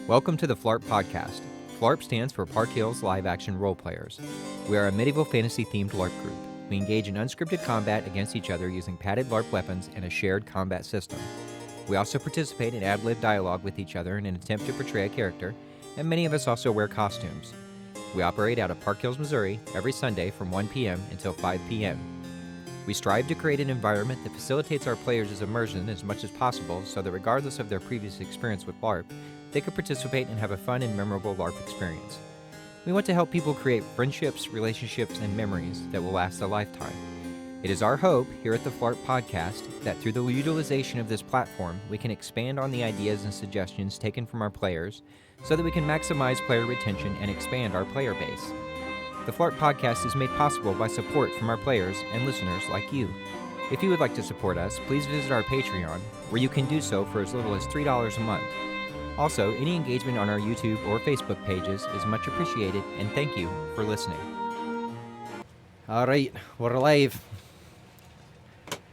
Welcome to the Phlarp Podcast. Phlarp stands for Park Hills Live Action Role Players. We are a medieval fantasy-themed LARP group. We engage in unscripted combat against each other using padded LARP weapons and a shared combat system. We also participate in ad-lib dialogue with each other in an attempt to portray a character, and many of us also wear costumes. We operate out of Park Hills, Missouri, every Sunday from 1 p.m. until 5 p.m. We strive to create an environment that facilitates our players' immersion as much as possible so that regardless of their previous experience with LARP, they could participate and have a fun and memorable LARP experience. We want to help people create friendships, relationships, and memories that will last a lifetime. It is our hope here at the Phlarp Podcast that through the utilization of this platform, we can expand on the ideas and suggestions taken from our players so that we can maximize player retention and expand our player base. The Phlarp Podcast is made possible by support from our players and listeners like you. If you would like to support us, please visit our Patreon, where you can do so for as little as $3 a month. Also, any engagement on our YouTube or Facebook pages is much appreciated, and thank you for listening. All right, we're live.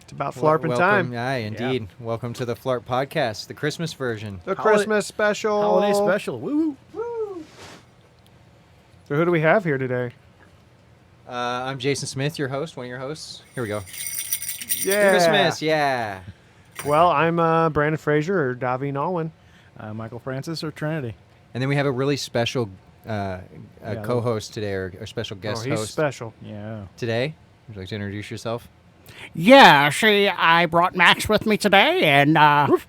It's about Phlarpin' time. Aye, indeed. Yeah. Welcome to the Phlarp Podcast, the Christmas version. The Christmas special. Holiday special. Woo! Woo! So who do we have here today? I'm Jason Smith, your host, one of your hosts. Here we go. Yeah. Christmas, yeah. Well, I'm Brandon Fraser or Davy Nolwyn. Michael Francis or Trinity. And then we have a really special co-host today, or a special guest he's host. Special. Yeah. Today, would you like to introduce yourself? Yeah, see, I brought Max with me today, and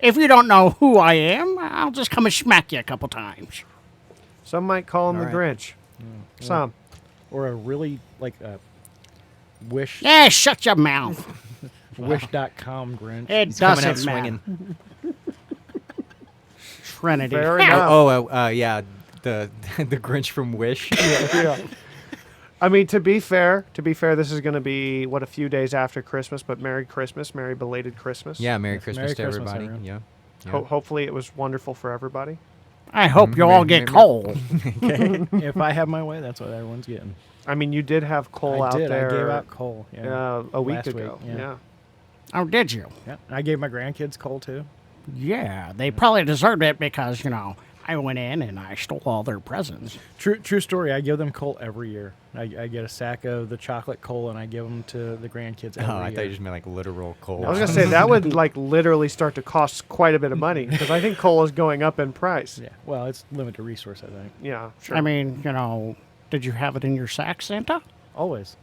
if you don't know who I am, I'll just come and smack you a couple times. Some might call him All the right. Grinch. Some. Or a really, Wish. Yeah, shut your mouth. Wish.com Grinch. It He's coming out doesn't matter. swinging. Trinity. Fair enough. Yeah, the Grinch from Wish. Yeah. I mean, to be fair, this is going to be, a few days after Christmas, but Merry Christmas, Merry belated Christmas. Yeah, Merry Christmas to Christmas, everybody. everyone. Yeah. Hopefully it was wonderful for everybody. I hope you all get cold. Okay. If I have my way, that's what everyone's getting. I mean, you did have coal out there. I gave out coal. Yeah. A week Last ago. week, yeah. Oh, did you? Yeah. I gave my grandkids coal, too. Yeah, they probably deserved it because, I went in and I stole all their presents. True story. I give them coal every year. I get a sack of the chocolate coal, and I give them to the grandkids every year. I thought you just meant like literal coal. I was going to say, that would literally start to cost quite a bit of money because I think coal is going up in price. Yeah. Well, it's limited resource, I think. Yeah, sure. I mean, did you have it in your sack, Santa? Always.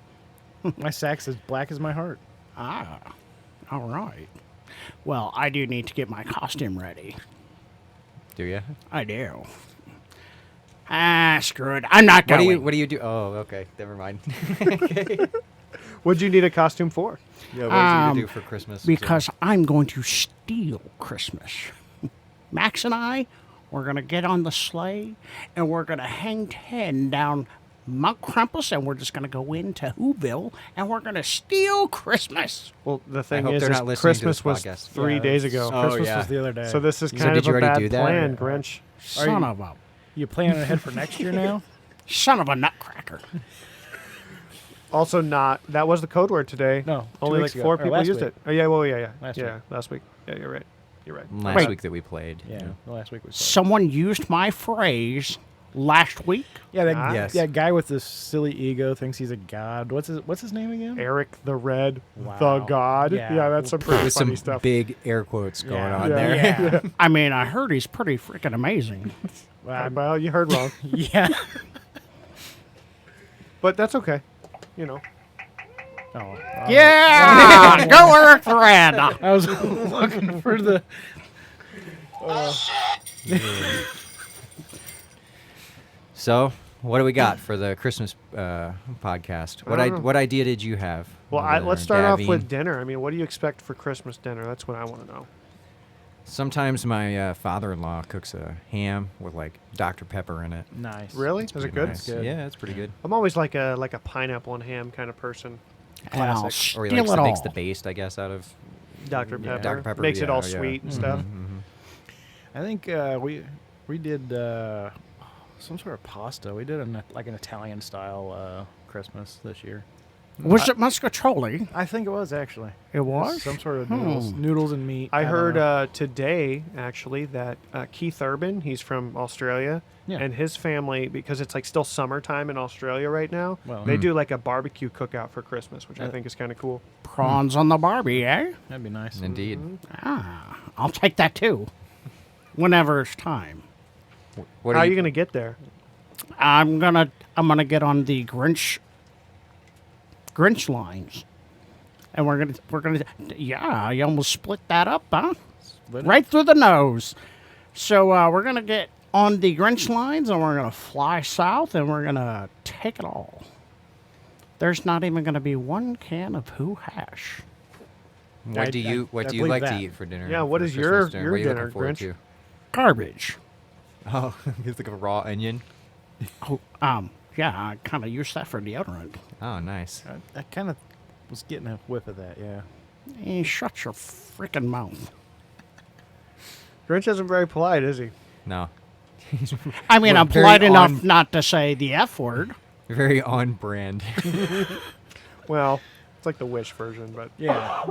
My sack's as black as my heart. Ah, all right. Well, I do need to get my costume ready. Do you? I do. Screw it. I'm not going. What do you do? Oh, okay. Never mind. What'd you need a costume for? Yeah, what did you do for Christmas? Because I'm going to steal Christmas. Max and I, we're going to get on the sleigh, and we're going to hang 10 down Mount Krampus, and we're just going to go into Whoville, and we're going to steal Christmas. Well, the thing hope is they're not listening to Christmas this was podcast. 3 days ago. Oh, Christmas yeah. was the other day. So this is So kind did of you a already bad do that? plan, Or- Grinch. Son of a You planning ahead for next year now? son of a nutcracker. Also not, that was the code word today. No, 2 Only weeks ago. 4 Or people last used week. it. Oh, yeah, well, yeah. Last yeah, week. last week. Yeah, you're right. Last Wait. week that we played. Yeah, the last week was. Someone used my phrase last week. Yeah, that, Nice. that guy with this silly ego thinks he's a god. What's his name again? Eric the Red, the Wow. God. Yeah. Yeah, that's some pretty With funny some stuff. big air quotes going Yeah. on Yeah. there. Yeah. I mean, I heard he's pretty freaking amazing. Well, you heard wrong. Yeah. But that's okay. Oh, Yeah! Go Earth Red! I was looking for the. So, what do we got for the Christmas podcast? I don't know. What idea did you have? Well, over there, let's start off Daveen? with dinner. I mean, what do you expect for Christmas dinner? That's what I want to know. Sometimes my father-in-law cooks a ham with like Dr. Pepper in it. Nice. Really? Is it Pretty good? nice. Good. Yeah, it's pretty good. I'm always like a pineapple and ham kind of person. And I'll Classic. Or he steal likes it to makes all. the base, I guess, out of. Dr. Yeah. Pepper. Dr. Pepper, Makes it all yeah. sweet and Mhm, stuff. mhm. I think we did some sort of pasta. We did an Italian style Christmas this year. Was it muscatoli? I think it was actually. It was? Some sort of noodles and meat. I don't heard know. today, actually, that Keith Urban, he's from Australia, Yeah. and his family, because it's like still summertime in Australia right now, Well, they do like a barbecue cookout for Christmas, which I think is kind of cool. Prawns on the Barbie, eh? That'd be nice. Indeed. I'll take that too. Whenever it's time. What How are you going to get there? I'm gonna get on the Grinch lines. And we're gonna yeah, you almost split that up, huh? Split it? Right through the nose. So we're gonna get on the Grinch lines and we're gonna fly south and we're gonna take it all. There's not even gonna be one can of Who hash. What do you I like believe to that. eat for dinner? Yeah, what for is Christmas your What are you dinner, looking forward Grinch? to? Garbage. Oh, it's like a raw onion. Oh, yeah, I kind of use that for deodorant. Oh, nice. I kind of was getting a whiff of that. Yeah. Hey, shut your freaking mouth. Grinch isn't very polite, is he? No, I mean, We're I'm very polite enough on- not to say the F word. very on brand. Well, it's like the Wish version, but Yeah.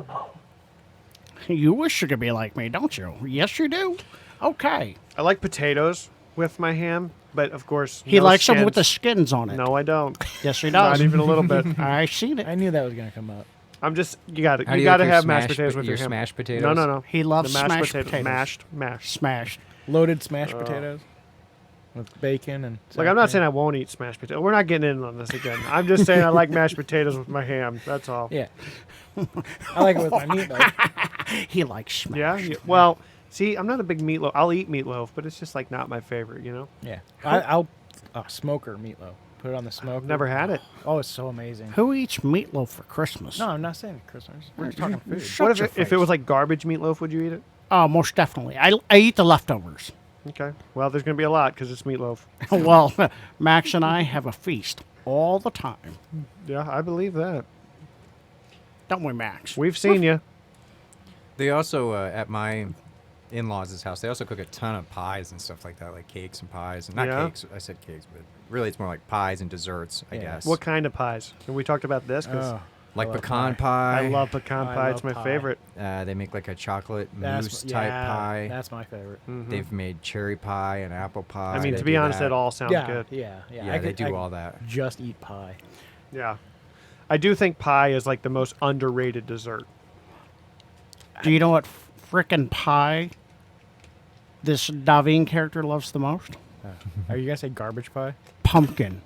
You wish you could be like me, don't you? Yes, you do. Okay. I like potatoes with my ham, but of course He no likes them with the skins. skins on it. No, I don't. Yes, he Not does. even a little bit. I seen I it. knew that was gonna come up. I'm just you got How to do you you got to like your have mashed smashed potatoes po- with your your ham. smashed potatoes? No, no, no. He loves the mashed smashed potatoes. potatoes. Mashed. Smashed. Loaded smashed potatoes with bacon and. Like I'm not saying I won't eat smashed potatoes. We're not getting in on this again. I'm just saying I like mashed potatoes with my ham. That's all. Yeah. I like it with my meat though. He likes smashed. Yeah. Well, see, I'm not a big meatloaf. I'll eat meatloaf, but it's just like not my favorite. You know. Yeah. I'll smoker meatloaf. Put it on the smoker. I've never had it. Oh, it's so amazing. Who eats meatloaf for Christmas? No, I'm not saying Christmas. We're just talking food. Shut What your if it face. was like garbage meatloaf? Would you eat it? Oh, most definitely. I eat the leftovers. Okay. Well, there's gonna be a lot because it's meatloaf. Well, Max and I have a feast all the time. Yeah, I believe that. Don't we, Max? We've seen you. They also at my in-laws' house, they also cook a ton of pies and stuff like that, like cakes and pies. And not Yeah? cakes. I said cakes, but really it's more like pies and desserts, I Yeah. guess. What kind of pies? And we talked about this because Oh, Like I love pecan pie. I love pecan I pie. It's love my pie. favorite. They make like a chocolate That's mousse type pie. That's my favorite. They've made cherry pie and apple pie. I mean, They to be do honest, that. it all sounds Yeah, good. yeah. Yeah, I they could- do I all that. Just eat pie. Yeah. I do think pie is like the most underrated dessert. Do you know what frickin' pie this Davine character loves the most? Are you gonna say garbage pie? Pumpkin.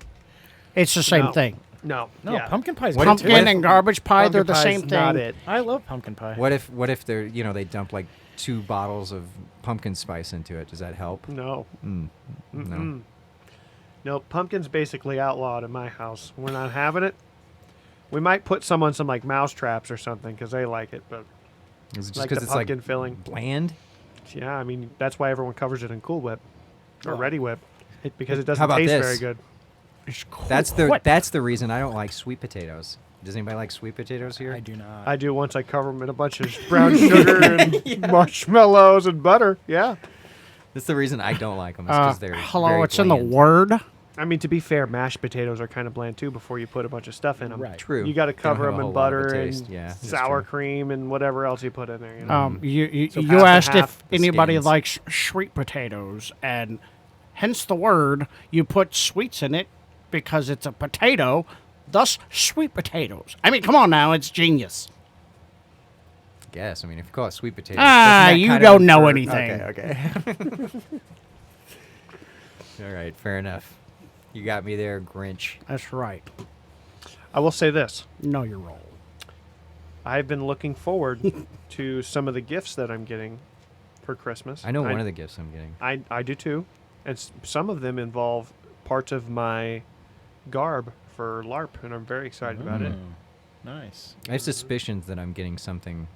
It's the same No. thing. No. No, yeah. pumpkin pie's What good if- too. Pumpkin and garbage pie, Pumpkin they're the pie's same thing. Not it. I love pumpkin pie. What if they're they dump like 2 bottles of pumpkin spice into it? Does that help? No. No. No, pumpkin's basically outlawed in my house. We're not having it. We might put some on some like mouse traps or something because they like it, but Is it just like because the it's like pumpkin filling. bland? Yeah, I mean that's why everyone covers it in Cool Whip or Ready Whip because it How doesn't about taste this? very good. It's cool. That's the reason I don't like sweet potatoes. Does anybody like sweet potatoes here? I do not. I do once I cover them in a bunch of brown sugar and marshmallows and butter. Yeah. That's the reason I don't like them. It's because they're hello, very it's in the bland. word. I mean, to be fair, mashed potatoes are kind of bland too before you put a bunch of stuff in them. Right. True. You got to They don't cover have a them in whole lot of a butter taste. and Yeah, that's sour true. cream and whatever else you put in there. You know? You So you half and asked half if the anybody skins. likes sweet potatoes, and hence the word. You put sweets in it because it's a potato, thus sweet potatoes. I mean, come on now, it's genius. Guess. I mean, if you call it sweet potatoes. Ah, doesn't that you kind don't of know infer- anything. Okay. All right. Fair enough. You got me there, Grinch. That's right. I will say this: Know your role. I've been looking forward to some of the gifts that I'm getting for Christmas. I know one of the gifts I'm getting. I do too, and some of them involve parts of my garb for LARP, and I'm very excited about it. Mm. Nice. I have suspicions that I'm getting something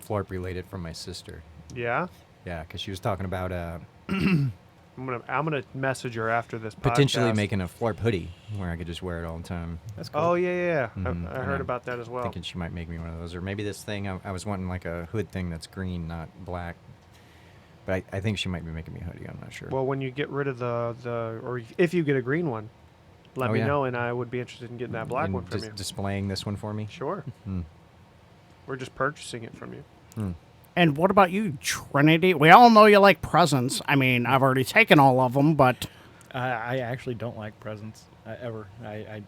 Phlarp related from my sister. Yeah, Yeah, because she was talking about I'm gonna message her after this. potentially podcast. making a Phlarp hoodie where I could just wear it all the time. That's cool. Oh yeah. Mhm, I I heard know. about that as well. Thinking she might make me one of those, or maybe this thing. I was wanting like a hood thing that's green, not black. But I think she might be making me a hoodie. I'm not sure. Well, when you get rid of or if you get a green one, let Oh, me yeah. know, and I would be interested in getting that black And one from just you. displaying this one for me. Sure. Hmm. We're just purchasing it from you. And what about you, Trinity? We all know you like presents. I mean, I've already taken all of them, but I actually don't like presents ever. I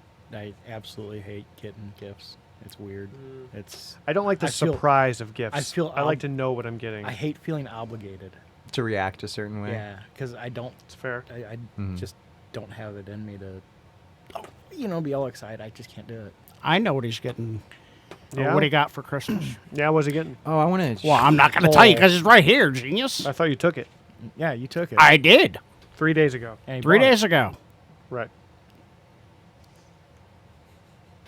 absolutely hate getting gifts. It's weird. It's I don't like the I feel- surprise of gifts. I feel I like ob- to know what I'm getting. I hate feeling obligated. To react a certain way. Yeah, because I don't. It's fair. I Mhm. just don't have it in me to, be all excited. I just can't do it. I know what he's getting. Yeah? What he got for Christmas. Yeah, what's he getting? Oh, I want to. Well, I'm not going to tell you because it's right here, genius. I thought you took it Yeah, you took it. I did 3 days ago. And he 3 bought it. days ago. Right.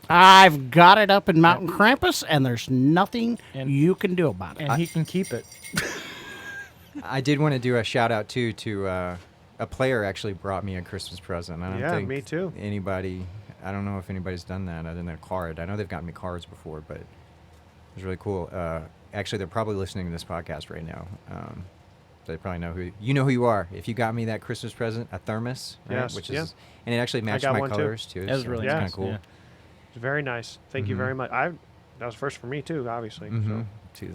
I've got it up in Mountain Krampus, and there's nothing And- you can do about it. And he can keep it. I did want to do a shout out too to a player actually brought me a Christmas present. I don't Yeah, think me too. Anybody, I don't know if anybody's done that other than a card. I know they've gotten me cards before, but it was really cool. Actually, they're probably listening to this podcast right now. They probably know who you are. If you got me that Christmas present, a thermos, right? Yes, Which yeah. is, and it actually matched got my one too. colors too. That was so really it's nice, kind of cool. yeah. It's very nice. Thank you Mhm. very much. That was first for me too, obviously. Mhm.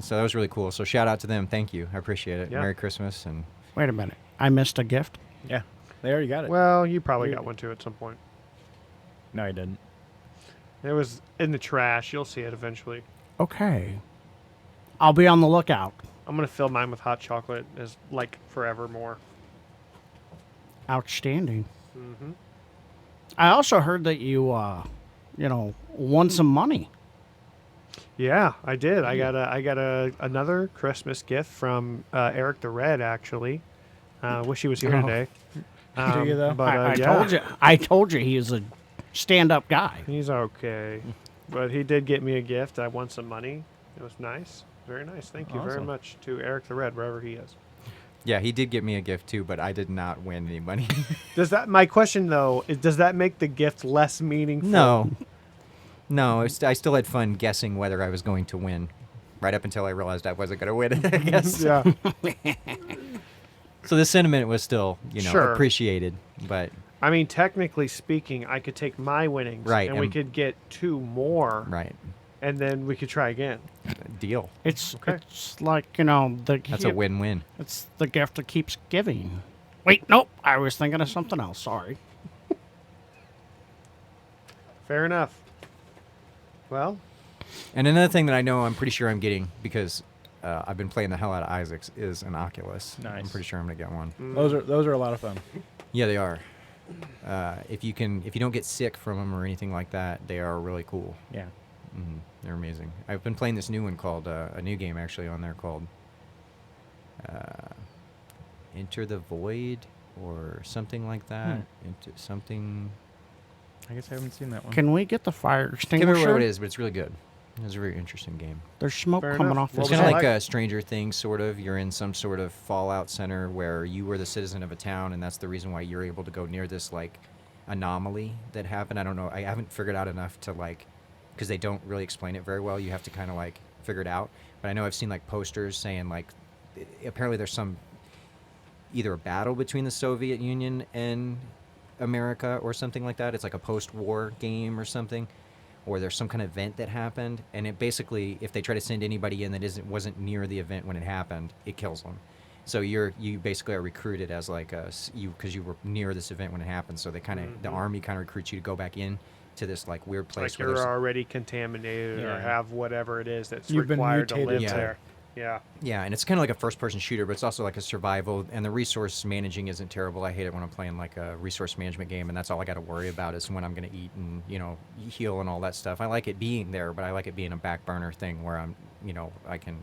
So that was really cool. So shout out to them. Thank you. I appreciate it. Yeah. Merry Christmas and. Wait a minute. I missed a gift. Yeah, they already got So. it. Well, you probably You- got one too at some point. No, he didn't. It was in the trash. You'll see it eventually. Okay. I'll be on the lookout. I'm gonna fill mine with hot chocolate as like forevermore. Outstanding. Mm-hmm. I also heard that you, won some money. Yeah, I did. I got another Christmas gift from Eric the Red. Actually, wish he was here Oh. today. Do you, though? But I yeah, told you. I told you he is a stand-up guy. he's okay. But he did get me a gift. I won some money. It was nice. Very nice. Thank you very Awesome. much to Eric the Red, wherever he is. Yeah, he did get me a gift too, but I did not win any money. My question though is, does that make the gift less meaningful? No, I still had fun guessing whether I was going to win, right up until I realized I wasn't going to win. I guess. Yeah. So the sentiment was still, Sure. appreciated, but I mean, technically speaking, I could take my winnings, Right, and we and- could get 2 more, right, and then we could try again. deal. It's Okay. it's like the That's a win-win. It's the gift that keeps giving. Wait, nope. I was thinking of something else. Sorry. Fair enough. Well, And another thing that I know I'm pretty sure I'm getting because I've been playing the hell out of Isaac's is an Oculus. I'm Nice. pretty sure I'm gonna get one. Those are a lot of fun. Yeah, they are. If you don't get sick from them or anything like that, they are really cool. Yeah. They're amazing. I've been playing this new one called a new game actually on there called Enter the Void or something like that. Into something. I guess I haven't seen that one. Can we get the fire I can't extinguisher? remember what it is, but it's really good. It's a very interesting game. There's smoke Fair coming enough. off Well, It's his kind of I head. like Stranger Things, sort of. You're in some sort of fallout center where you were the citizen of a town, and that's the reason why you're able to go near this like anomaly that happened. I don't know. I haven't figured out enough to like, because they don't really explain it very well. You have to kind of like figure it out. But I know I've seen like posters saying like, apparently there's some either a battle between the Soviet Union and America or something like that. It's like a post-war game or something. Or there's some kind of event that happened, and it basically, if they try to send anybody in that wasn't near the event when it happened, it kills them. So you basically are recruited as like because you were near this event when it happened. So they kind of the army kind of recruits you to go back in to this like weird place. like where you're there's- already contaminated or Yeah. have whatever it is that's You've been required to live mutated. Yeah. there. Yeah. Yeah, and it's kind of like a first-person shooter, but it's also like a survival. And the resource managing isn't terrible. I hate it when I'm playing like a resource management game, and that's all I got to worry about is when I'm going to eat and heal and all that stuff. I like it being there, but I like it being a back burner thing where I'm I can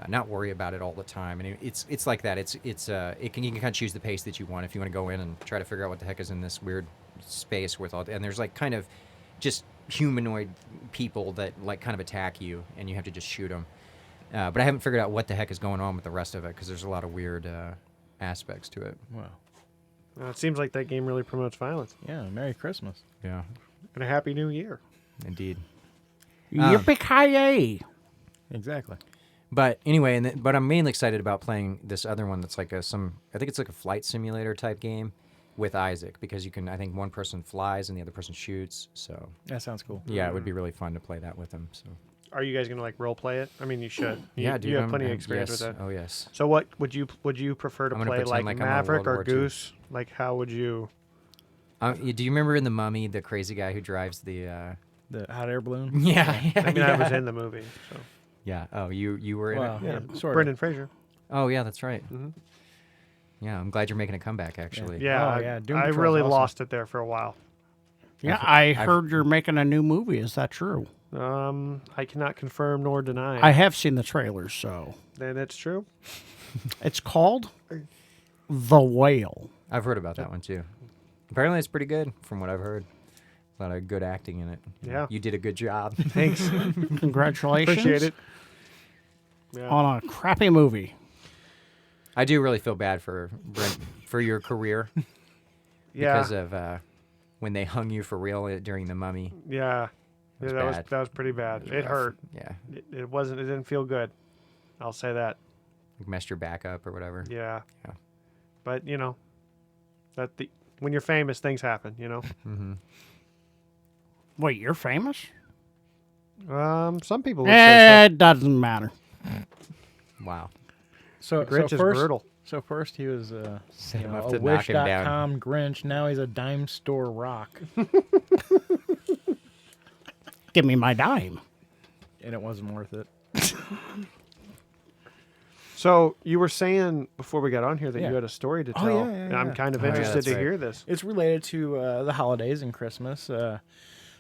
not worry about it all the time. And it's like that. You can kind of choose the pace that you want if you want to go in and try to figure out what the heck is in this weird space with all. And there's like kind of just humanoid people that like kind of attack you, and you have to just shoot them. But I haven't figured out what the heck is going on with the rest of it because there's a lot of weird aspects to it. Wow. Well, it seems like that game really promotes violence. Yeah. Merry Christmas. Yeah, And a happy new year. indeed. Yippee-ki-yay. Exactly. But anyway, but I'm mainly excited about playing this other one that's like I think it's like a flight simulator type game. with Isaac because you can. I think one person flies and the other person shoots. So That sounds cool. yeah, it would be really fun to play that with him. So Are you guys gonna like role play it? I mean, you should. yeah, dude, you have plenty of experience yes. with that. Oh yes. So what would you prefer to I'm gonna play, pretend like like I'm on Maverick World or War II. Goose? Like how would you? Do you remember in The Mummy the crazy guy who drives the? The hot air balloon. Yeah, I mean, I was in the movie. So. Yeah. Oh, you were in Wow. it. Yeah, sort of. Brendan Fraser. Oh yeah, that's right. Mhm. Yeah, I'm glad you're making a comeback. Actually. Yeah, Oh, yeah, Doom I Patrol's really awesome. lost it there for a while. Yeah, I heard you're making a new movie. Is that true? I cannot confirm nor deny. I have seen the trailers, so Then it's true. it's called The Whale. I've heard about that one too. Apparently, it's pretty good from what I've heard. A lot of good acting in it. Yeah. You did a good job. Thanks. Congratulations. Appreciate it. Yeah. On a crappy movie. I do really feel bad for Brent for your career Yeah. because of when they hung you for real during The Mummy. Yeah. It was Yeah, bad. that was pretty bad. It rough. hurt. Yeah, It wasn't. It didn't feel good. I'll say that. like messed your back up or whatever. Yeah. Yeah. But when you're famous, things happen. Mm-hmm. Wait, you're famous? Some people would say It doesn't matter. Wow. So, so. Grinch so is first, brutal. So first he was Set him a up to knock him down. Wish.com Grinch. Now he's a dime store rock, Give me my dime. and it wasn't worth it. So you were saying before we got on here that Yeah. you had a story to Oh, tell. yeah, yeah, And I'm yeah. kind of Oh, yeah, interested that's to right. hear this. It's related to the holidays and Christmas.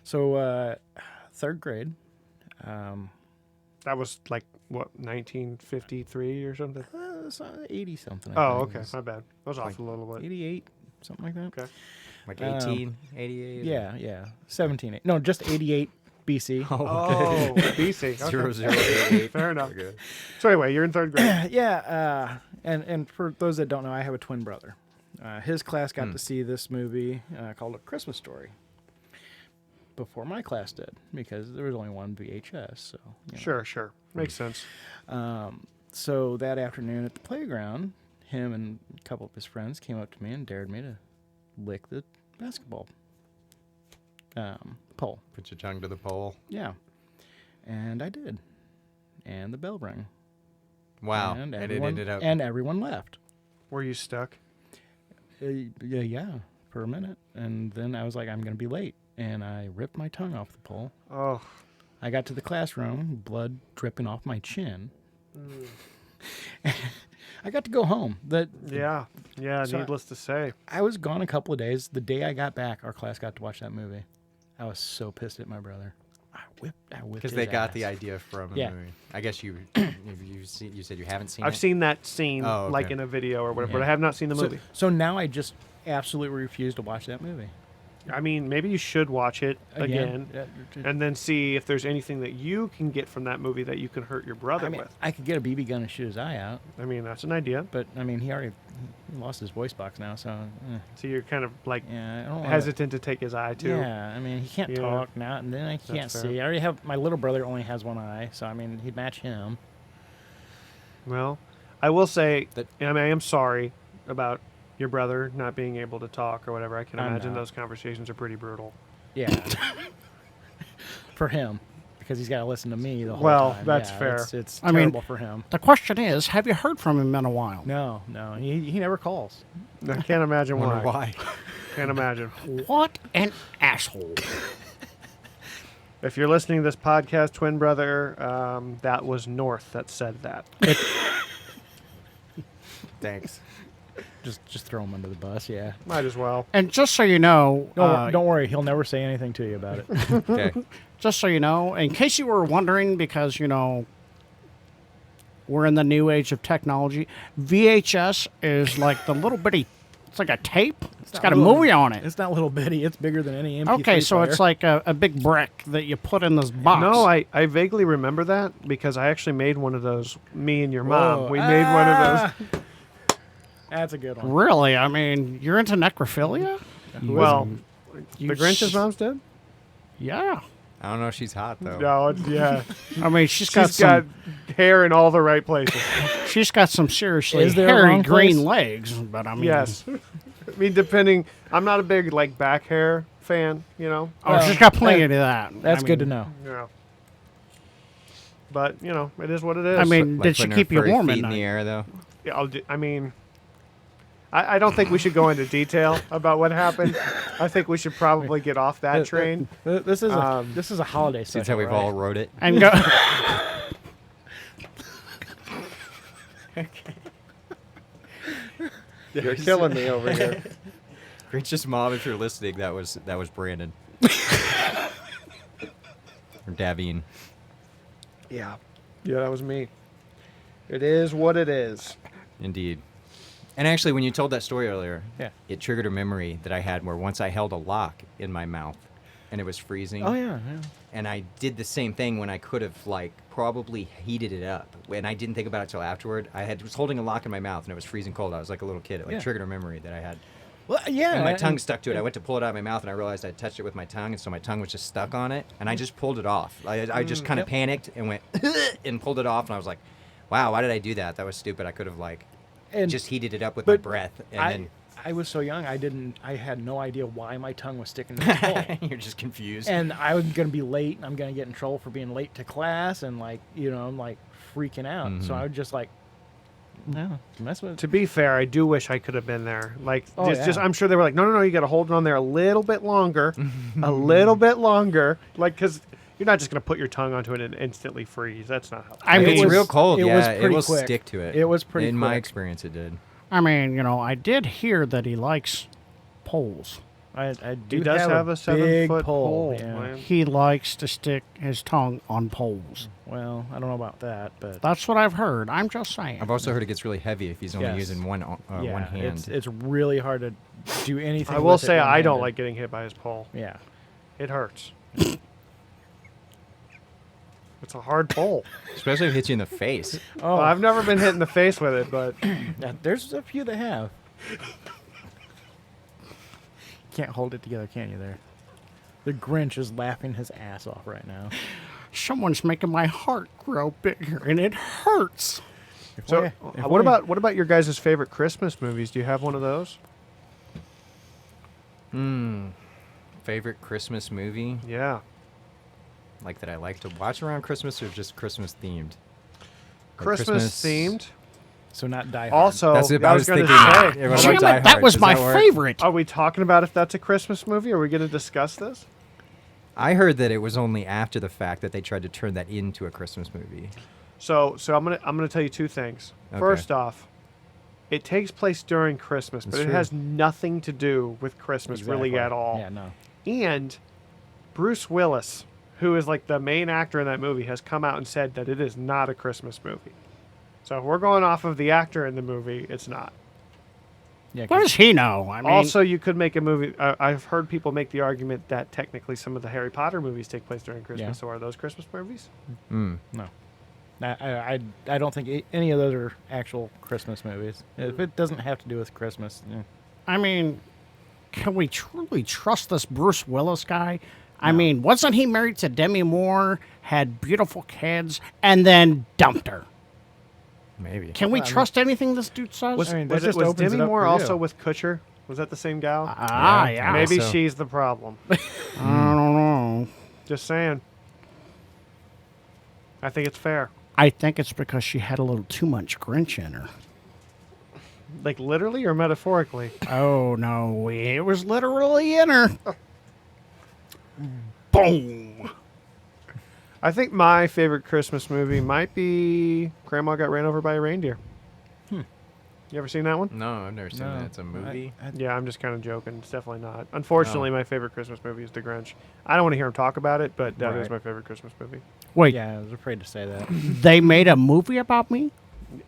So third grade. That was like what 1953 or something. 80 something. Oh, okay, my bad. I was off Like a little bit. 88, something like that. Okay. Like Um, 18, 88. Yeah. 17. No, just 88 BC. Oh, BC. Okay. 0088. Fair enough. Okay. So anyway, you're in third grade. Yeah, and for those that don't know, I have a twin brother. His class got to see this movie called A Christmas Story before my class did because there was only one VHS. So you know. Sure. Makes sense. So that afternoon at the playground, him and a couple of his friends came up to me and dared me to lick the basketball pole. Put your tongue to the pole. Yeah, and I did, and the bell rang. Wow. and it everyone, ended up. and everyone left. Were you stuck? Yeah, for a minute, and then I was like, I'm gonna be late, and I ripped my tongue off the pole. Oh, I got to the classroom, blood dripping off my chin. I got to go home. yeah. So Needless to say. I was gone a couple of days. The day I got back, our class got to watch that movie. I was so pissed at my brother. I whipped Because his they got ass. the idea from a Yeah. movie. I guess you said you haven't seen I've it? seen that scene Oh, like okay. in a video or whatever, but Yeah. I have not seen the movie. So now I just absolutely refuse to watch that movie. I mean, maybe you should watch it again Yeah, and then see if there's anything that you can get from that movie that you can hurt your brother I mean, with. I could get a BB gun and shoot his eye out, I mean, that's an idea. but I mean, he lost his voice box now, so So you're kind of like yeah, I don't wanna- hesitant to take his eye too. Yeah, I mean, he can't Yeah. talk now, and then I can't fair. see. I already have my little brother only has one eye, so I mean, he'd match him. Well, I will say That- I mean, I am sorry about your brother not being able to talk or whatever. I can I'm imagine not. those conversations are pretty brutal. Yeah, for him, because he's got to listen to me the whole Well, time. that's Yeah, fair. It's I mean- terrible for him. The question is, have you heard from him in a while? No, he never calls. I can't imagine Wonder why. why. Can't imagine. What an asshole. If you're listening to this podcast, twin brother, that was North that said that. Thanks. Just throw him under the bus. Yeah. Might as well. And just so you know, Don't worry, he'll never say anything to you about it. Okay. just so you know, in case you were wondering, because, we're in the new age of technology, VHS is like the little bitty, it's like a tape. It's got a little- movie on it. It's not little bitty. It's bigger than any MP3 Okay, so player. it's like a big brick that you put in this box. No, I vaguely remember that because I actually made one of those. Me and your mom, Whoa. we made one of those. That's a good one. Really? I mean, you're into necrophilia? Well, You the Grinch's s- mom's dead? Yeah. I don't know if she's hot though. No, yeah. I mean, she's got She's got some. hair in all the right places. She's got some seriously Is there a hairy wrong green place? legs, but I mean, Yes. I mean, depending. I'm not a big like back hair fan, you know. Oh, she's got plenty of that. That's I good to mean, know. Yeah. But you know, it is what it is. I mean, Like did she putting her keep you furry warm feet at in night? the air, though? Yeah, I mean, I don't think we should go into detail about what happened. I think we should probably get off that train. This is a holiday That's special, how we've right? all wrote it. And go. You're killing me over here. Grinch's mom, if you're listening, that was Brandon. Or Davine. Yeah. Yeah, that was me. It is what it is. Indeed. And actually, when you told that story earlier, Yeah. it triggered a memory that I had where once I held a lock in my mouth and it was freezing. Oh yeah. And I did the same thing when I could have, like, probably heated it up. And I didn't think about it till afterward. Was holding a lock in my mouth and it was freezing cold. I was like a little kid. It Yeah. triggered a memory that I had. Well, yeah. And my tongue stuck to it. I went to pull it out of my mouth, and I realized I touched it with my tongue, and so my tongue was just stuck on it. And I just pulled it off. I just kind of Yep. panicked and went and pulled it off. And I was like, "Wow, why did I do that? That was stupid. I could have just heated it up with my but breath." And I was so young. I had no idea why my tongue was sticking to the hole. then you're just confused. And I was gonna be late, and I'm gonna get in trouble for being late to class, and I'm like freaking out. So Mhm. I would just like, no, mess with it. To be fair, I do wish I could have been there. Like, Oh, just yeah. I'm sure they were like, no, you got to hold it on there a little bit longer, a little bit longer. Like, because you're not just going to put your tongue onto it and instantly freeze. That's not how. I If mean, it's real cold, it yeah, was it pretty will quick. stick to it. It was pretty In my quick. experience, it did. I mean, I did hear that he likes poles. I do He does have a big 7-foot pole. pole, Yeah. man. He likes to stick his tongue on poles. Well, I don't know about that, but That's what I've heard. I'm just saying. I've also heard it gets really heavy if he's only Yes. using one yeah, one hand. it's really hard to do anything. I will with it say I don't one-handed. like getting hit by his pole. Yeah. It hurts. It's a hard pole. Especially if it hits you in the face. Oh, I've never been hit in the face with it, but there's a few that have. Can't hold it together, can you? There. The Grinch is laughing his ass off right now. Someone's making my heart grow bigger, and it hurts. so what about your guys' favorite Christmas movies? Do you have one of those? Favorite Christmas movie? Yeah. Like that I like to watch around Christmas or just Christmas themed? Like Christmas themed. So not Die Hard. Also, That's it. I I was was going to thinking say, it was Damn like it, Die that Hard. was Does my that work? favorite. are we talking about if that's a Christmas movie? Are we going to discuss this? I heard that it was only after the fact that they tried to turn that into a Christmas movie. So I'm gonna tell you two things. Okay. First off, it takes place during Christmas, but That's it true. has nothing to do with Christmas really Exactly. at all. Yeah, no. And Bruce Willis, who is like the main actor in that movie, has come out and said that it is not a Christmas movie. So if we're going off of the actor in the movie, it's not. Yeah, What 'cause- does he know? I mean, Also, you could make a movie. I've heard people make the argument that technically some of the Harry Potter movies take place during Christmas. Yeah. So are those Christmas movies? no. I don't think any of those are actual Christmas movies. If it doesn't have to do with Christmas, I mean, can we truly trust this Bruce Willis guy? I mean, wasn't he married to Demi Moore, had beautiful kids, and then dumped her? Maybe. Can we trust anything this dude says? Was, I mean, that was, just was opens Demi it up Moore for also you. with Kutcher? Was that the same gal? Ah, Yeah, yeah. Maybe so. she's the problem. I don't know. Just saying. I think it's fair. I think it's because she had a little too much Grinch in her. Like literally or metaphorically? Oh, no. It was literally in her. Boom. I think my favorite Christmas movie might be Grandma Got Ran Over by a Reindeer. You ever seen that one? No, I've never seen No. that. It's a movie. Yeah, I'm just kind of joking. It's definitely not. Unfortunately, my favorite Christmas movie is The Grinch. I don't want to hear him talk about it, but that is Right. my favorite Christmas movie. Wait, yeah, I was afraid to say that. they made a movie about me?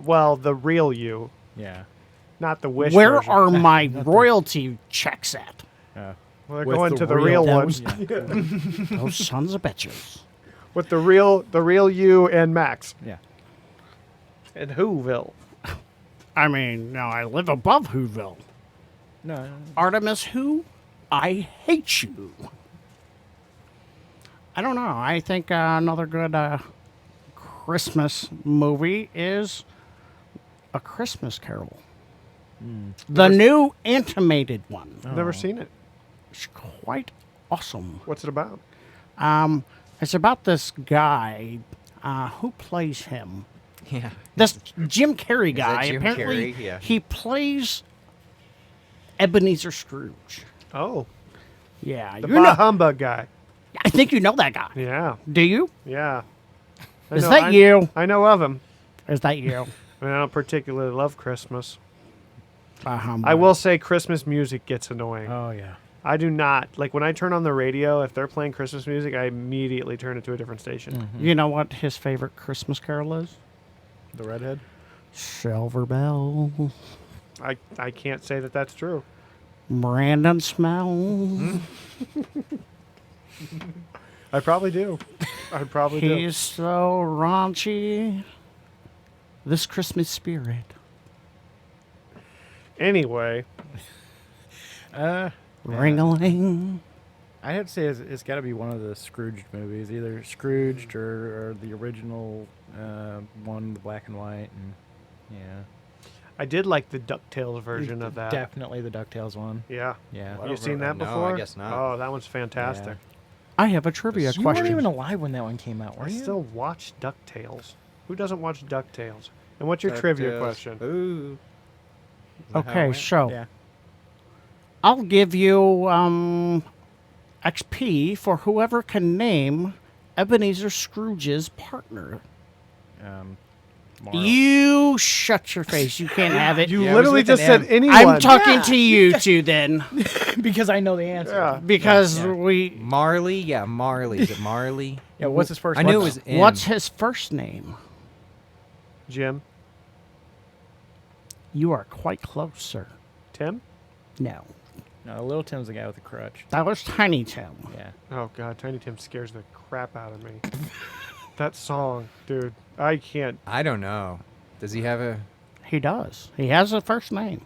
Well, the real you, Yeah. not the Wish Where version. are my royalty checks at? Yeah. Well, they're With going the to the real one. Those- Yeah. Those sons of bitches. With the real you and Max. Yeah. And Whoville. I mean, no, I live above Whoville. No. Artemis Who? I hate you. I don't know. I think another good Christmas movie is A Christmas Carol. The new animated one. Never seen it. It's quite awesome. What's it about? It's about this guy who plays him. Yeah. This Jim Carrey guy. Jim Apparently, Carrey? Yeah. he plays Ebenezer Scrooge. Oh, Yeah, the you know. bah humbug guy. I think you know that guy. Yeah, Do you? yeah. Is that you? I know of him. Is that you? I don't particularly love Christmas. Uh-huh. I will say Christmas music gets annoying. Oh yeah. I do not. Like, when I turn on the radio, if they're playing Christmas music, I immediately turn it to a different station. You know what his favorite Christmas carol is? The redhead. Silver Bell, I can't say that that's true. Brandon Smell. I probably do. I probably do. He's so raunchy. This Christmas spirit. Anyway, Ring-a-ling. I have to say it's got to be one of the Scrooged movies, either Scrooged or the original one, the black and white, and yeah, I did like the DuckTales version of that. Definitely the DuckTales one. Yeah. Yeah. You've seen that No, I before? guess not. Oh, that one's fantastic. I have a trivia You question. weren't even alive when that one came out, were I you? still watch DuckTales. Who doesn't watch DuckTales? And what's your trivia question? Ooh. Is that how it Okay, went? so Yeah. I'll give you XP for whoever can name Ebenezer Scrooge's partner. Tomorrow. You shut your face. You can't have it. You Yeah, it was literally with an just said M. anyone. I'm talking Yeah. to you two then, because I know the answer. Yeah. because Yeah. we. Marley? Yeah, Marley. Is it Marley? Yeah. What's his first? I knew it what's- was M. What's his first name? Jim? You are quite close, sir. Tim? No, No, Little Tim's the guy with the crutch. that was Tiny Tim. Yeah. Oh, God. Tiny Tim scares the crap out of me. That song, dude. I can't. I don't know. Does he have a... He does. He has a first name.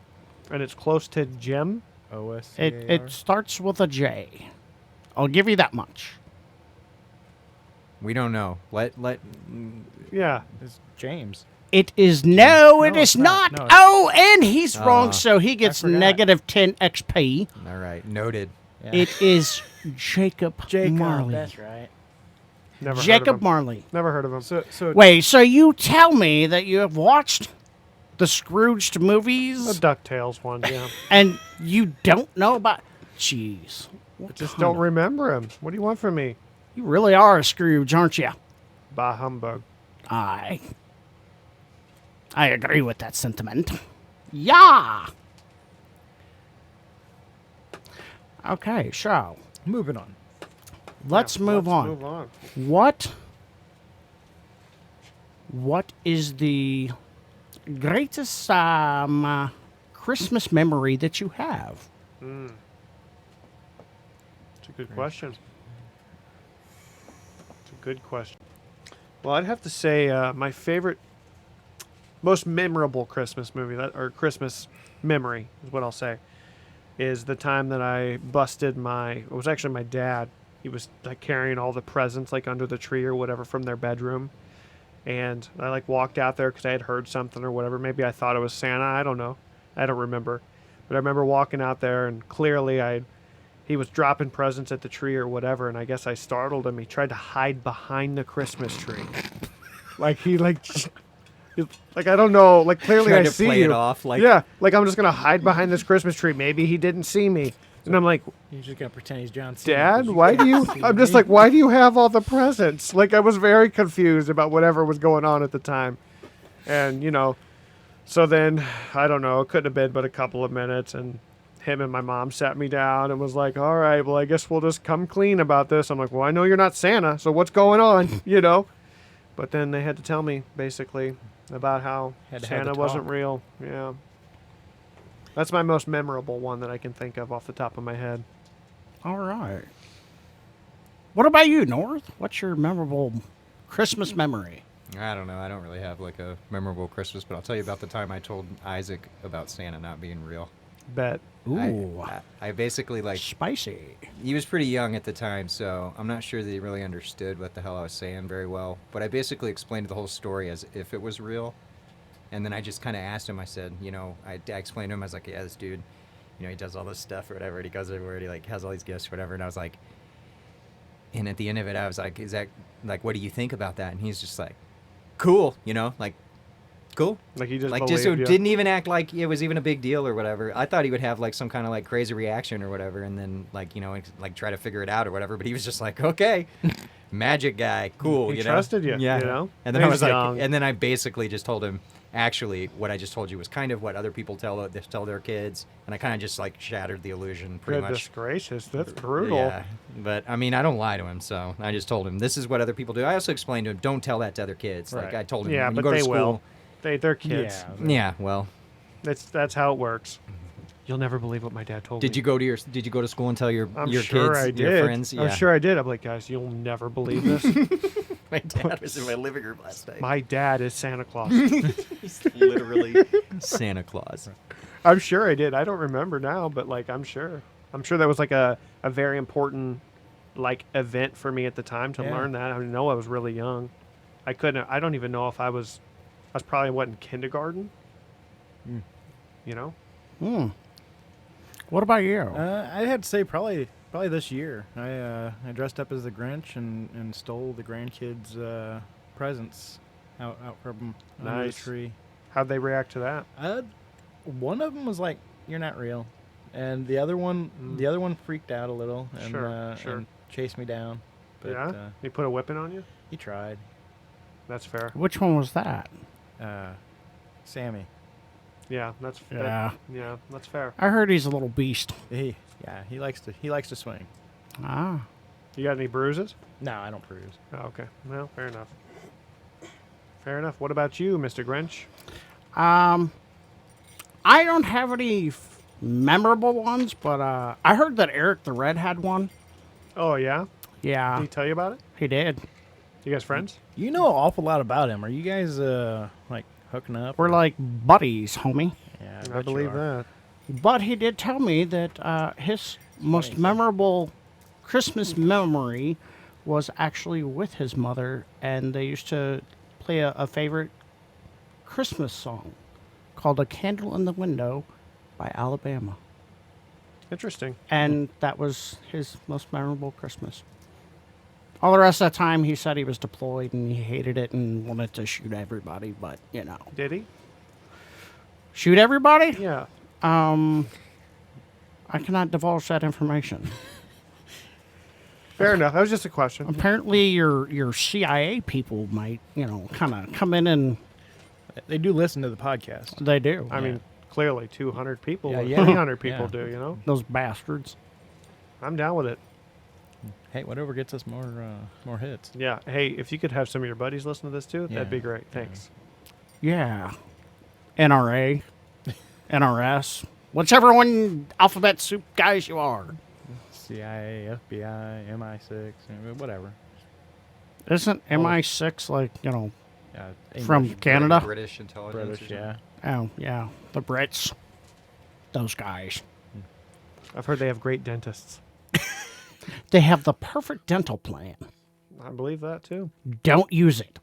And it's close to Jim? OSCAR. It starts with a J. I'll give you that much. We don't know. Yeah. It's James. It is no, it No, is it's not. not. No, it's- Oh, and he's wrong, so he gets forgot. negative 10 XP. All right. Noted. Yeah. It is Jacob, Jacob. Marley. That's right. Never heard of Jacob him. Marley. Never heard of him. So Wait, so you tell me that you have watched the Scrooged The movies DuckTales one, yeah. and you don't know about... Jeez. I just don't remember him. What do you want from me? You really are a Scrooge, aren't you? Bah humbug. I agree with that sentiment. Yeah. Okay, so moving on. let's move on. Move on. What is the greatest Christmas memory that you have? It's a good question. It's a good question. Well, I'd have to say my favorite, most memorable Christmas movie, or Christmas memory is what I'll say, is the time that I busted it was actually my dad. He was like carrying all the presents like under the tree or whatever from their bedroom. And I like walked out there because I had heard something or whatever. Maybe I thought it was Santa. I don't know. I don't remember. But I remember walking out there and clearly he was dropping presents at the tree or whatever. And I guess I startled him. He tried to hide behind the Christmas tree. Like I don't know. Like clearly Tried I to see play you. it off like... Yeah. Like I'm just going to hide behind this Christmas tree. Maybe he didn't see me. And I'm like, You're just gonna pretend he's John Cena. Dad, 'cause you why do can't you... see I'm just me. like, why do you have all the presents? Like, I was very confused about whatever was going on at the time. And, so then, I don't know, it couldn't have been but a couple of minutes, and him and my mom sat me down and was like, all right, well, I guess we'll just come clean about this. I'm like, well, I know you're not Santa, so what's going on, But then they had to tell me, basically, about how Had to have Santa the wasn't talk. real. Yeah. That's my most memorable one that I can think of off the top of my head. All right. What about you, North? What's your memorable Christmas memory? I don't know. I don't really have like a memorable Christmas, but I'll tell you about the time I told Isaac about Santa not being real. Bet. Ooh, I basically like... spicy. He was pretty young at the time, so I'm not sure that he really understood what the hell I was saying very well. But I basically explained the whole story as if it was real. And then I just kind of asked him, I said, I explained to him, I was like, yeah, this dude, he does all this stuff or whatever, and he goes everywhere, and he like has all these gifts or whatever. And I was like, and at the end of it, I was like, is that, like, what do you think about that? And he's just like, cool, like, cool. Like he just like believed you. didn't even act like it was even a big deal or whatever. I thought he would have like some kind of like crazy reaction or whatever, and then like like try to figure it out or whatever. But he was just like, okay, magic guy, cool. He trusted you. Yeah. And then I was like, and then I basically just told him, actually, what I just told you was kind of what other people tell their kids, and I kind of just like shattered the illusion pretty Goodness much. gracious, that's brutal. Yeah, but I mean, I don't lie to him, so I just told him this is what other people do. I also explained to him, don't tell that to other kids. Right. Like I told him, Yeah, when but you go to they school, will. They're kids. Yeah, well. That's how it works. You'll never believe what my dad told me. Did you go to school and tell your sure kids, I did. your friends? Yeah. I'm sure I did. I'm like, guys, you'll never believe this. My dad was in my living room last night. My dad is Santa Claus. He's literally Santa Claus. I'm sure I did. I don't remember now, but like I'm sure. I'm sure that was like a very important like event for me at the time to learn that. I know I was really young. I don't even know if I was probably in kindergarten. What about you? I had to say probably this year. I dressed up as the Grinch and stole the grandkids' presents out from under the Nice. tree. How'd they react to that? One of them was like, "You're not real," and the other one freaked out a little and, Sure. and chased me down. But Yeah? He put a whipping on you? he tried. That's fair. Which one was that? Sammy. Yeah, that's Yeah. that's fair. I heard he's a little beast. He likes to swing. Ah. You got any bruises? No, I don't bruise. Oh, okay. Well, fair enough. Fair enough. What about you, Mr. Grinch? I don't have any memorable ones, but I heard that Eric the Red had one. Oh, yeah? Did Yeah, he tell you about it? he did. You guys friends? You know an awful lot about him. Are you guys like hooking up? We're like buddies, homie. Yeah, I bet you believe are. that. But he did tell me that his most memorable Christmas memory was actually with his mother, and they used to play a favorite Christmas song called "A Candle in the Window" by Alabama. Interesting. And that was his most memorable Christmas. All the rest of the time, he said he was deployed and he hated it and wanted to shoot everybody, but, Did he? Shoot everybody? Yeah. I cannot divulge that information. Fair enough. That was just a question. Apparently, your CIA people might, kind of come in and They do listen to the podcast. they do. I mean, clearly 200 people, Yeah, or yeah. 300 people Yeah. do, Those bastards. I'm down with it. Hey, whatever gets us more hits. Yeah. Hey, if you could have some of your buddies listen to this too, Yeah. that'd be great. Thanks. Yeah. NRA, NRS, whichever one alphabet soup guys you are. CIA, FBI, MI6, whatever. Isn't MI6 like, from English, Canada? British intelligence. British, yeah. Oh, yeah. The Brits. Those guys. I've heard they have great dentists. They have the perfect dental plan. I believe that too. Don't use it.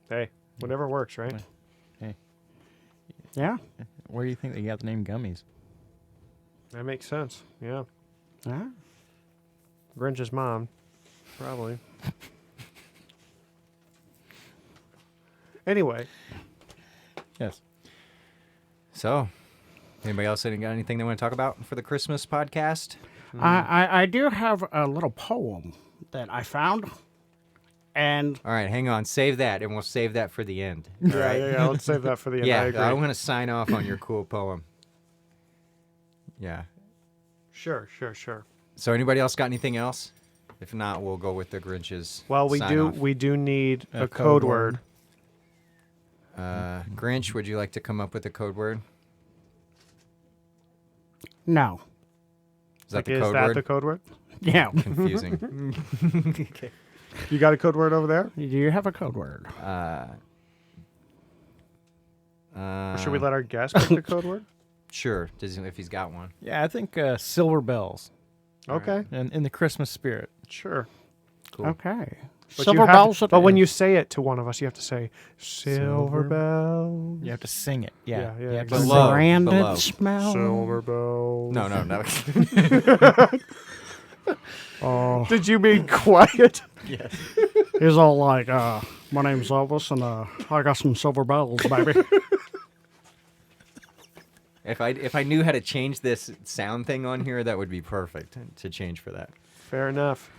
Hey, whatever works, right? Hey, Yeah? where do you think they got the name Gummies? That makes sense. Yeah. Yeah. Grinch's mom, probably. Anyway, Yes. So, anybody else got anything they want to talk about for the Christmas podcast? I do have a little poem that I found. And All right, hang on. Save that, and we'll save that for the end. All right? yeah. Let's save that for the end. Yeah, I agree. I want to sign off on your cool poem. Yeah. Sure. So, anybody else got anything else? If not, we'll go with the Grinch's. Well, sign off. we do need A a code code word. word. Grinch, would you like to come up with a code word? no. Is that Like, the is code that word? the code word? Yeah. Confusing. You got a code word over there? Do you have a code word? Or should we let our guest pick the code word? Sure, if he's got one. Yeah, I think silver bells Okay. and in the Christmas spirit. Sure. Cool. Okay. But Silver you have bells. but when you say it to one of us, you have to say silver bell. You have to sing it. Yeah. Yeah, You have to exactly. sing Below. Branded below. smell. Silver bell. No. Oh, Did you mean quiet? Yes. he's all like, my name's Elvis, and I got some silver bells, baby. If I knew how to change this sound thing on here, that would be perfect to change for that. Fair enough.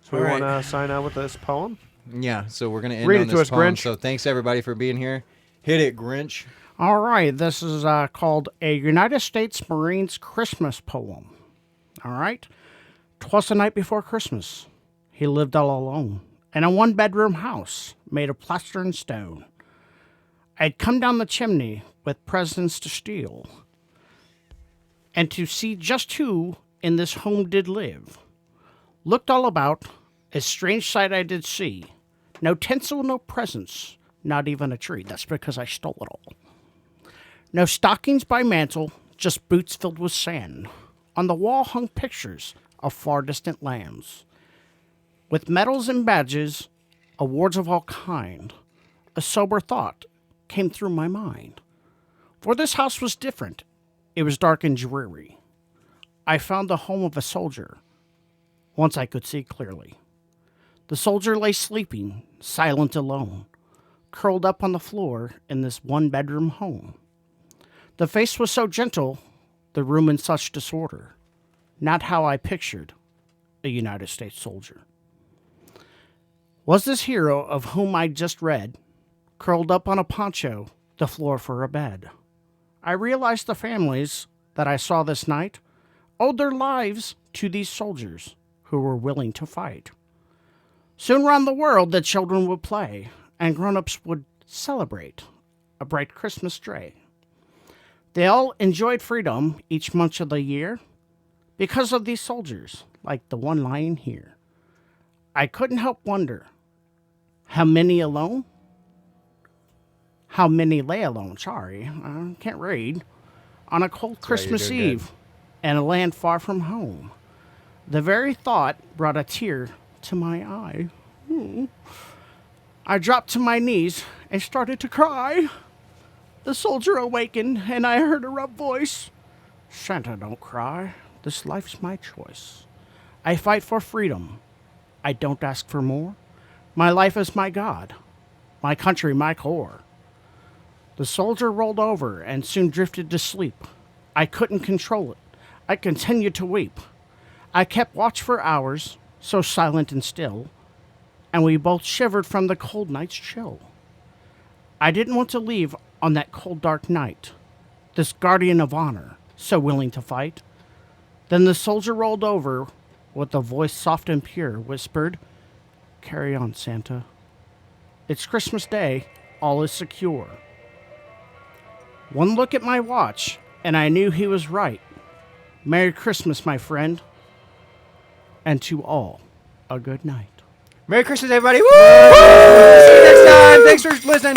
So we All right. want to sign out with this poem. Yeah, so we're gonna end Read on it to this us, poem. Grinch. So thanks everybody for being here. Hit it, Grinch. All right, this is called A United States Marines Christmas Poem. All right. 'Twas the night before Christmas. He lived all alone in a one-bedroom house made of plaster and stone. I'd come down the chimney with presents to steal, and to see just who in this home did live. Looked all about, a strange sight I did see. No tinsel, no presents, not even a tree. That's because I stole it all. No stockings by mantle, just boots filled with sand. On the wall hung pictures of far distant lands, with medals and badges, awards of all kind. A sober thought came through my mind. For this house was different. It was dark and dreary. I found the home of a soldier, once I could see clearly. The soldier lay sleeping, silent alone, curled up on the floor in this one-bedroom home. The face was so gentle, the room in such disorder. Not how I pictured a United States soldier. Was this hero of whom I'd just read, curled up on a poncho, the floor for a bed? I realized the families that I saw this night owed their lives to these soldiers who were willing to fight. Soon round the world the children would play, and grown-ups would celebrate a bright Christmas day. They all enjoyed freedom each month of the year because of these soldiers, like the one lying here. I couldn't help wonder how many lay alone, I can't read, on a cold Christmas you're doing Eve in a land far from home. The very thought brought a tear to my eye. I dropped to my knees and started to cry. The soldier awakened, and I heard a rough voice. Santa, don't cry. This life's my choice. I fight for freedom. I don't ask for more. My life is my God. My country, my core. The soldier rolled over and soon drifted to sleep. I couldn't control it. I continued to weep. I kept watch for hours, so silent and still, and we both shivered from the cold night's chill. I didn't want to leave on that cold, dark night, this guardian of honor, so willing to fight. Then the soldier rolled over with a voice soft and pure, whispered, "Carry on, Santa. It's Christmas Day, all is secure." One look at my watch, and I knew he was right. Merry Christmas, my friend, and to all, a good night. Merry Christmas, everybody. Woo! See you next time. Thanks for listening.